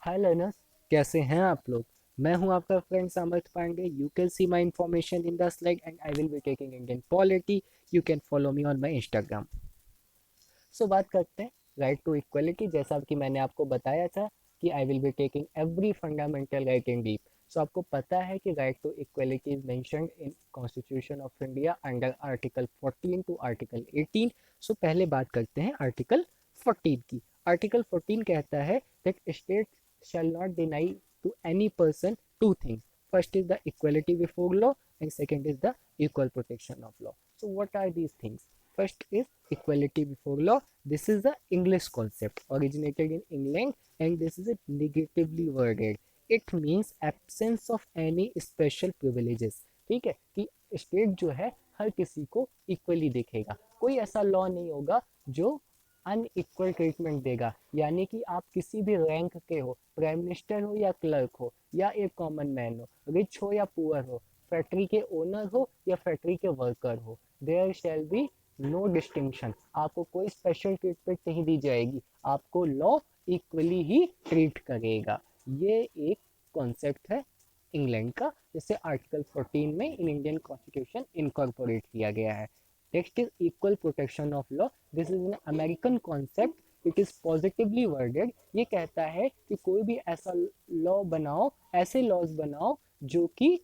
हाय learners, कैसे हैं आप लोग। मैं हूं आपका friend Samarth Pandey. You can see my information in the slide and I will be taking Indian polity. You can follow me on my Instagram. So बात करते हैं राइट टू इक्वलिटी। जैसा कि मैंने आपको बताया था कि I will be taking every fundamental right in deep. So आपको पता है कि right to equality is mentioned in constitution of India under article 14 to article 18। So पहले बात करते हैं आर्टिकल 14 की। आर्टिकल 14 कहता है that state shall not deny to any person two things. First is the equality before law, and second is the equal protection of law. So, what are these things? First is equality before law. This is the English concept originated in England, and this is negatively worded. It means absence of any special privileges. ठीक है कि state जो है हर किसी को equally देखेगा, कोई ऐसा लॉ नहीं होगा जो अनइक्वल ट्रीटमेंट देगा। यानी कि आप किसी भी रैंक के हो, प्राइम मिनिस्टर हो या क्लर्क हो या एक कॉमन मैन हो, रिच हो या पुअर हो, फैक्ट्री के ओनर हो या फैक्ट्री के वर्कर हो, there shall be no distinction. आपको कोई स्पेशल ट्रीटमेंट नहीं दी जाएगी, आपको लॉ इक्वली ही ट्रीट करेगा। ये एक कॉन्सेप्ट है इंग्लैंड का, जिसे आर्टिकल 14 में इन इंडियन कॉन्स्टिट्यूशन इनकॉर्पोरेट किया गया है। Next is equal protection of law. This is an American concept. It is positively worded. ये कहता है कि कोई भी ऐसा लॉ बनाओ, ऐसे लॉज बनाओ जो कि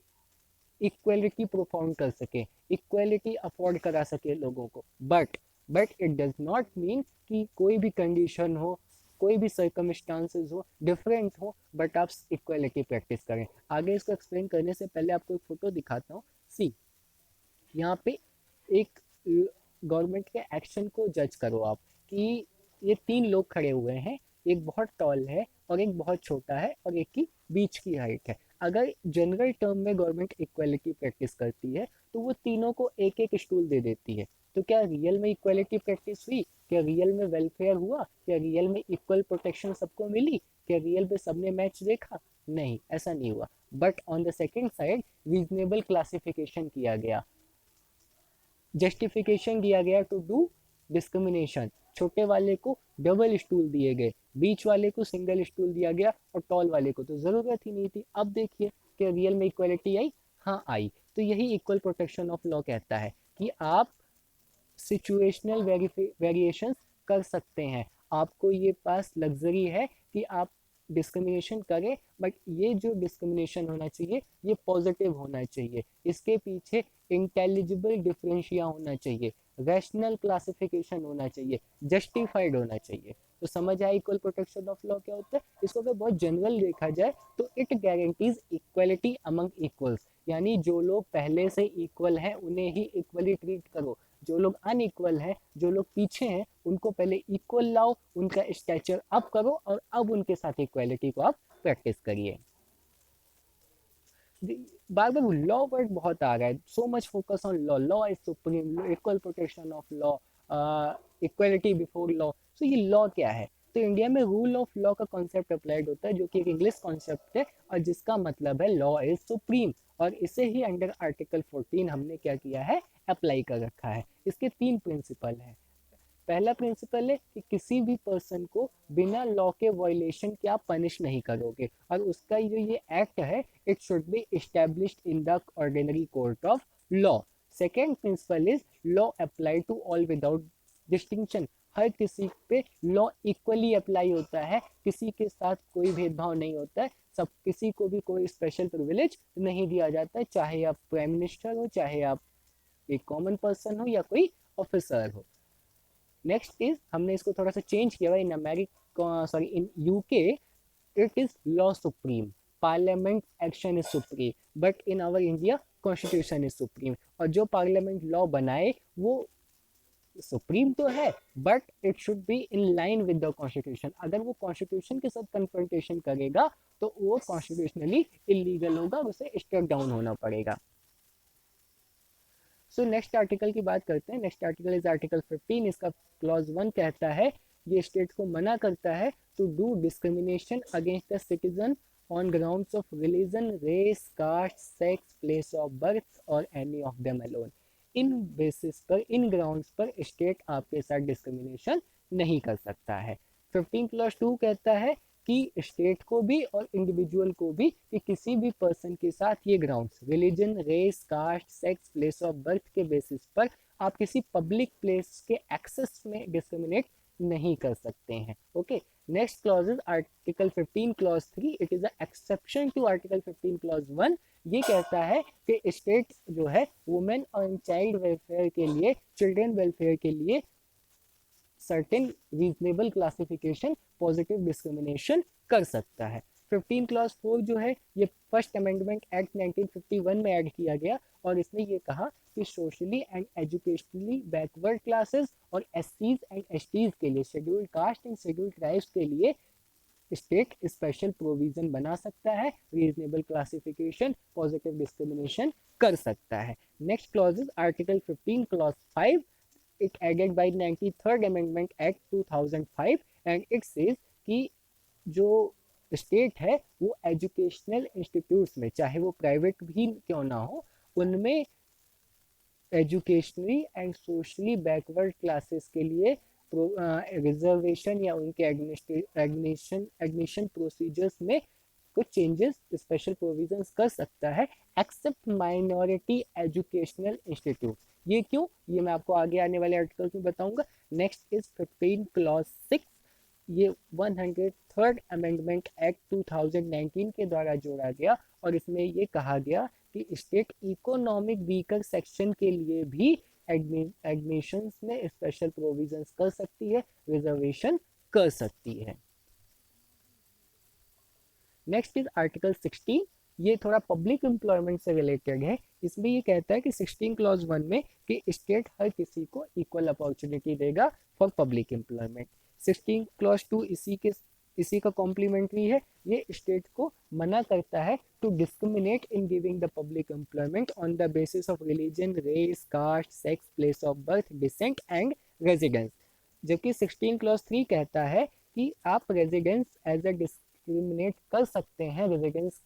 इक्वलिटी प्रोफाउंड कर सके, इक्वलिटी अफोर्ड करा सके लोगों को। But it does not mean कि कोई भी कंडीशन हो, कोई भी सर्कमस्टांसेस हो, डिफरेंट हो, बट आप इक्वलिटी प्रैक्टिस करें। आगे इसको एक्सप्लेन करने से पहले आपको एक फोटो दिखाता हूँ। सी, यहाँ पे एक गवर्नमेंट के एक्शन को जज करो आप कि ये तीन लोग खड़े हुए हैं, एक बहुत टॉल है और एक बहुत छोटा है और एक की बीच की हाइट है। अगर जनरल टर्म में गवर्नमेंट इक्वलिटी प्रैक्टिस करती है तो वो तीनों को एक एक स्टूल दे देती है। तो क्या रियल में इक्वलिटी प्रैक्टिस हुई? क्या रियल में वेलफेयर हुआ? क्या रियल में इक्वल प्रोटेक्शन सबको मिली? क्या रियल में सबने मैच देखा? नहीं, ऐसा नहीं हुआ। But on the second side reasonable classification किया गया, जस्टिफिकेशन दिया गया टू डू डिस्क्रिमिनेशन। छोटे वाले को डबल स्टूल दिए गए, बीच वाले को सिंगल स्टूल दिया गया और टॉल वाले को तो ज़रूरत ही नहीं थी। अब देखिए कि रियल में इक्वलिटी आई। हाँ आई। तो यही इक्वल प्रोटेक्शन ऑफ लॉ कहता है कि आप सिचुएशनल वेरिएशंस कर सकते हैं। आपको ये पास लग्जरी है कि आप डिस्क्रिमिनेशन करें, बट ये जो डिस्क्रिमिनेशन होना चाहिए ये पॉजिटिव होना चाहिए। इसके पीछे इंटेलिजिबल डिफरेंशिया होना चाहिए, रैशनल क्लासिफिकेशन होना चाहिए, जस्टिफाइड होना चाहिए। तो समझ आया इक्वल प्रोटेक्शन ऑफ लॉ क्या होता है। इसको अगर बहुत जनरल देखा जाए तो it guarantees equality among equals. यानी जो लोग पहले से इक्वल हैं उन्हें ही इक्वली ट्रीट करो, जो लोग अनइक्वल हैं, जो लोग पीछे हैं, उनको पहले इक्वल लाओ, उनका स्टैचर अप करो और अब उनके साथ इक्वालिटी को आप प्रैक्टिस करिए। बार बार लॉ वर्ड बहुत आ रहा है, so much focus on law, law is supreme, equal protection of law, equality before law. So ये लॉ क्या है? तो इंडिया में रूल ऑफ लॉ का कॉन्सेप्ट अप्लाइड होता है, जो कि एक इंग्लिश कॉन्सेप्ट है और जिसका मतलब है लॉ इज सुप्रीम। और इसे ही अंडर आर्टिकल 14 हमने क्या किया है, अप्लाई कर रखा है। इसके तीन प्रिंसिपल हैं। पहला प्रिंसिपल है कि किसी भी पर्सन को बिना लॉ के वायलेशन के आप पनिश नहीं करोगे, और उसका जो ये एक्ट है it should be established in the ordinary court of law. Second principle is law apply to all without distinction. हर किसी पे लॉ इक्वली अप्लाई होता है, किसी के साथ कोई भेदभाव नहीं होता है, सब किसी को भी कोई स्पेशल प्रिविलेज नहीं दिया जाता है, चाहे आप प्राइम मिनिस्टर हो, चाहे आप एक कॉमन पर्सन हो या कोई ऑफिसर हो। नेक्स्ट इज हमने इसको थोड़ा सा चेंज किया हुआ। In America, sorry, in UK it is law supreme, parliament action is supreme, but in our India constitution is supreme. और जो पार्लियामेंट लॉ बनाए वो सुप्रीम तो है, but it should be in line with the constitution. अगर वो constitution के साथ कन्फ्रंटेशन करेगा तो वो कॉन्स्टिट्यूशनली इलीगल होगा, उसे स्टेप डाउन होना पड़ेगा। सो नेक्स्ट आर्टिकल की बात करते हैं। Next article is article 15। इसका क्लॉज 1 कहता है ये स्टेट को मना करता है to do discrimination against the citizen on grounds of religion, race, caste, sex, place of birth और any of them alone. In basis पर, इन ग्राउंड्स पर स्टेट आपके साथ डिस्क्रिमिनेशन नहीं कर सकता है। 15 क्लॉज 2 कहता है कि स्टेट को भी और इंडिविजुअल को भी कि किसी भी पर्सन के साथ ये grounds religion, race, caste, sex, place of birth के बेसिस पर आप किसी पब्लिक प्लेस के एक्सेस में डिस्क्रिमिनेट नहीं कर सकते हैं। Okay, next clause is article 15 clause 3, it is a exception to article 15 clause 1। ये कहता है कि स्टेट जो है वुमेन और चाइल्ड वेलफेयर के लिए, चिल्ड्रन वेलफेयर के लिए certain reasonable classification, positive discrimination कर सकता है। 15 क्लॉज 4 जो है ये फर्स्ट अमेंडमेंट एक्ट 1951 में ऐड किया गया और इसने ये कहा कि socially and educationally backward classes और एससीज एंड एसटीज के लिए, scheduled caste and scheduled tribes के लिए स्टेट स्पेशल प्रोविजन बना सकता है, रीजनेबल क्लासिफिकेशन, पॉजिटिव डिस्क्रिमिनेशन कर सकता है। Next clause is article 15 clause 5, it added by 93rd Amendment Act 2005 and it says कि जो स्टेट है वो एजुकेशनल इंस्टीट्यूट्स में, चाहे वो प्राइवेट भी क्यों ना हो, उनमें educationally and socially backward classes के लिए रिजर्वेशन या उनके एडमिशन प्रोसीजर्स में कुछ चेंजेस, स्पेशल प्रोविजंस कर सकता है, एक्सेप्ट माइनॉरिटी एजुकेशनल इंस्टीट्यूट। ये क्यों, ये मैं आपको आगे आने वाले आर्टिकल्स में बताऊंगा। नेक्स्ट इज 15 क्लॉज 6, ये 103rd अमेंडमेंट एक्ट 2019 के द्वारा जोड़ा गया और इसमें ये कहा गया कि स्टेट इकोनॉमिक वीकर सेक्शन के लिए भी एडमिशंस में स्पेशल प्रोविजंस कर सकती है, रिजर्वेशन कर सकती है। नेक्स्ट इज आर्टिकल 16, ये थोड़ा पब्लिक एम्प्लॉयमेंट से रिलेटेड है। इसमें ये कहता है कि 16 क्लॉज 1 में कि स्टेट हर किसी को इक्वल अपॉर्चुनिटी देगा फॉर पब्लिक एम्प्लॉयमेंट। 16 क्लॉज 2 इसी का कॉम्प्लीमेंट्री है, ये स्टेट को मना करता है to discriminate in giving the public employment on the basis of religion, race, caste, sex, place of birth, descent and residence. जबकि 16 क्लॉज 3 कहता है कि आप रेजिडेंस एज अ डिस्क्रिमिनेट कर सकते हैं, रेजिडेंस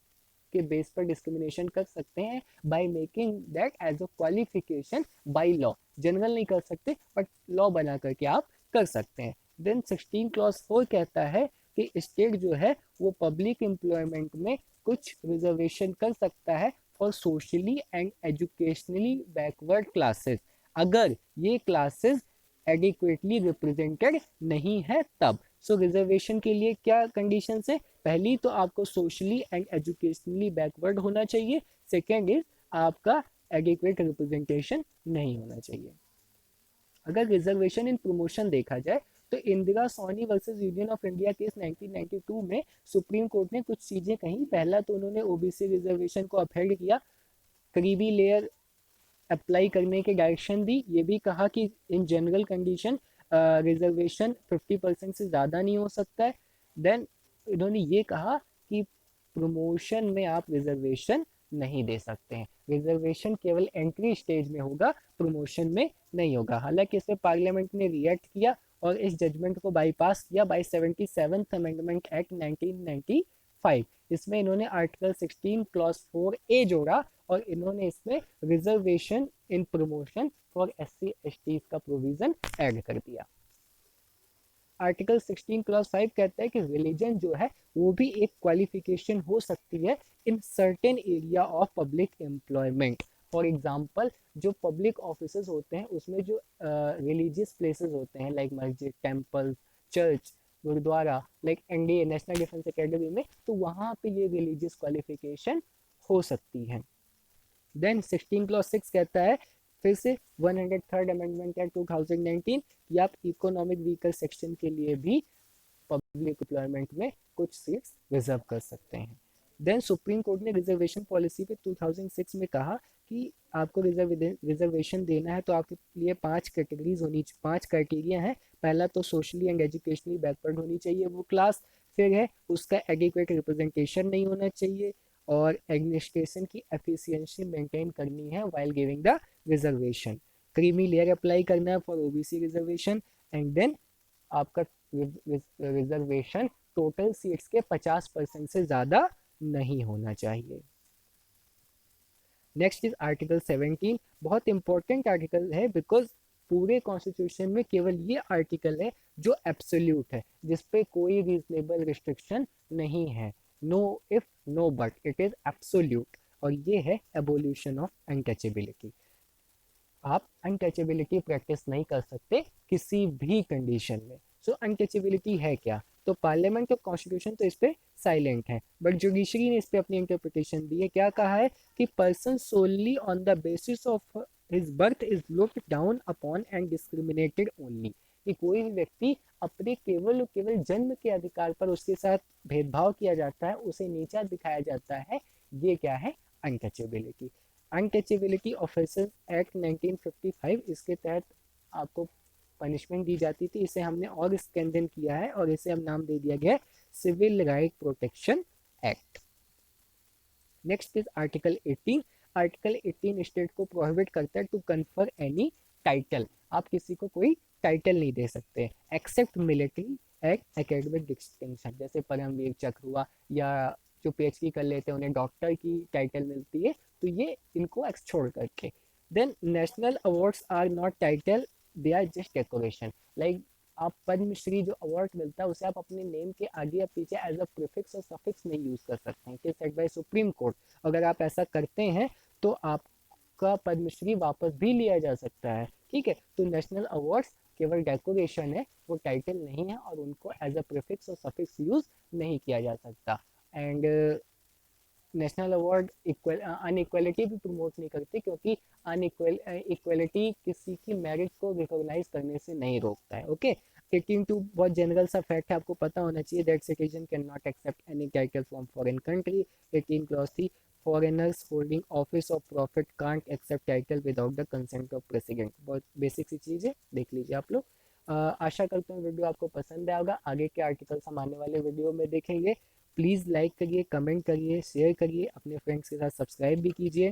के बेस पर डिस्क्रिमिनेशन कर सकते हैं by making that as a qualification by law. General नहीं कर सकते बट लॉ बना करके आप कर सकते हैं। देन 16 क्लॉज 4 कहता है कि स्टेट जो है वो पब्लिक एम्प्लॉयमेंट में कुछ रिजर्वेशन कर सकता है for socially and educationally backward classes, अगर ये क्लासेस एडिक्वेटली रिप्रेजेंटेड नहीं है तब। सो रिजर्वेशन के लिए क्या कंडीशन है, पहली तो आपको सोशली एंड एजुकेशनली बैकवर्ड होना चाहिए, सेकेंड इज आपका एडिक्वेट रिप्रेजेंटेशन नहीं होना चाहिए। अगर रिजर्वेशन इन प्रमोशन देखा जाए तो Indira Sawhney versus union of India case 1992 में सुप्रीम कोर्ट ने कुछ चीजें कही। पहला तो उन्होंने ओबीसी रिजर्वेशन को अपहेल्ड किया, करीबी लेयर अप्लाई करने के डायरेक्शन दी, ये भी कहा कि इन जनरल कंडीशन रिजर्वेशन 50% से ज़्यादा नहीं हो सकता है। देन इन्होंने ये कहा कि प्रमोशन में आप रिजर्वेशन नहीं दे सकते हैं, रिजर्वेशन केवल एंट्री स्टेज में होगा, प्रमोशन में नहीं होगा। हालांकि इस पर पार्लियामेंट ने रिएक्ट किया और इस जजमेंट को बाईपास किया बाय 77th अमेंडमेंट एक्ट 1995। इसमें इन्होंने आर्टिकल 16 क्लॉज 4A जोड़ा और इन्होंने इसमें reservation in promotion for SC ST का प्रोविजन ऐड कर दिया। आर्टिकल 16 क्लॉज 5 कहता है कि रिलीजन जो है वो भी एक क्वालिफिकेशन हो सकती है in certain area of public employment. For example जो पब्लिक ऑफिसेज होते हैं उसमें जो रिलीजियस प्लेसेस होते हैं लाइक मस्जिद, temple, church, gurdwara, like NDA national defence academy में, तो वहाँ पे ये रिलीजियस क्वालिफिकेशन हो सकती है। देन 16 क्लॉज 6 कहता है फिर से 103rd अमेंडमेंट एक्ट 2019 कि आप इकोनॉमिक वीकर सेक्शन के लिए भी पब्लिक एम्प्लॉयमेंट में कुछ सीट्स रिजर्व कर सकते हैं। देन सुप्रीम कोर्ट ने रिजर्वेशन पॉलिसी पे 2006 में कहा कि आपको रिजर्वेशन देना है तो आपके लिए 5 कैटेगरीज होनी, 5 क्राइटेरिया हैं। पहला तो सोशली एंड एजुकेशनली बैकवर्ड होनी चाहिए वो क्लास, फिर है उसका एडिक्वेट रिप्रेजेंटेशन नहीं होना चाहिए और एडमिनिस्ट्रेशन की एफिशिएंसी मेंटेन करनी है while giving the reservation, creamy layer apply करना है for OBC reservation and then आपका रिजर्वेशन टोटल सीट्स के 50% से ज़्यादा नहीं होना चाहिए। नेक्स्ट इज आर्टिकल 17, बहुत इंपॉर्टेंट आर्टिकल है बिकॉज पूरे कॉन्स्टिट्यूशन में केवल ये आर्टिकल है जो एब्सोल्यूट है, जिसपे कोई रीजनेबल रिस्ट्रिक्शन नहीं है। No if no but, it is absolute. और ये है एबोल्यूशन ऑफ अनटचेबिलिटी। आप अनटचेबिलिटी प्रैक्टिस नहीं कर सकते किसी भी कंडीशन में। सो अनटचेबिलिटी है क्या? तो पार्लियामेंट और कॉन्स्टिट्यूशन तो इस पे साइलेंट है, बट जुडिशरी ने इस पे अपनी इंटरप्रिटेशन दी है। क्या कहा है कि person solely on the basis of his birth is looked down upon and discriminated only, कि कोई भी व्यक्ति अपने केवल और केवल जन्म के अधिकार पर उसके साथ भेदभाव किया जाता है, उसे नीचा दिखाया जाता है। ये क्या है? अनटचेबिलिटी। अनटचेबिलिटी ऑफेंसेस एक्ट 1955, इसके तहत आपको पनिशमेंट दी जाती थी। इसे हमने और स्ट्रेंथन किया है और इसे हम नाम दे दिया गया है civil right protection act. Next is article 18। Article 18 state को प्रोहिबिट करता है टू कन्फर एनी टाइटल। आप किसी को कोई टाइटल नहीं दे सकते except military act academic distinction, जैसे परमवीर चक्र हुआ, या जो पीएचडी कर लेते हैं उन्हें डॉक्टर की टाइटल मिलती है, तो ये इनको छोड़ करके। Then national awards are not title, they are just decoration. Like आप पद्मश्री जो अवार्ड मिलता है उसे आप अपने नेम के आगे या पीछे एज अ प्रीफिक्स और सफिक्स नहीं यूज कर सकते हैं, सेट बाय सुप्रीम कोर्ट। अगर आप ऐसा करते हैं तो आपका पद्मश्री वापस भी लिया जा सकता है। ठीक है, तो नेशनल अवार्ड्स केवल डेकोरेशन है, वो टाइटल नहीं है, और उनको एज अ प्रीफिक्स और सफिक्स यूज नहीं किया जा सकता। एंड नेशनल अवार्ड अनइक्वलिटी भी प्रमोट नहीं करते, क्योंकि इक्वलिटी किसी की मेरिट को रिकॉग्नाइज करने से नहीं रोकता है। ओके, 18 बहुत जनरल सा फैक्ट है, आपको पता होना चाहिए that citizen can not accept any title from foreign country. 18 clause 3, foreigners holding office of profit can't accept title without the consent of president. बहुत बेसिक सी चीज़ है, देख लीजिए आप लोग। आशा करता हूँ वीडियो आपको पसंद आया होगा। आगे के आर्टिकल्स हम आने वाले वीडियो में देखेंगे। प्लीज़ लाइक करिए, कमेंट करिए, शेयर करिए, अपने फ्रेंड्स के साथ सब्सक्राइब भी कीजिए।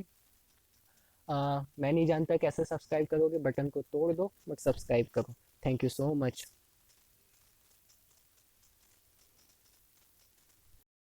मैं नहीं जानता कैसे सब्सक्राइब करोगे, बटन को तोड़ दो बट सब्सक्राइब करो। Thank you so much.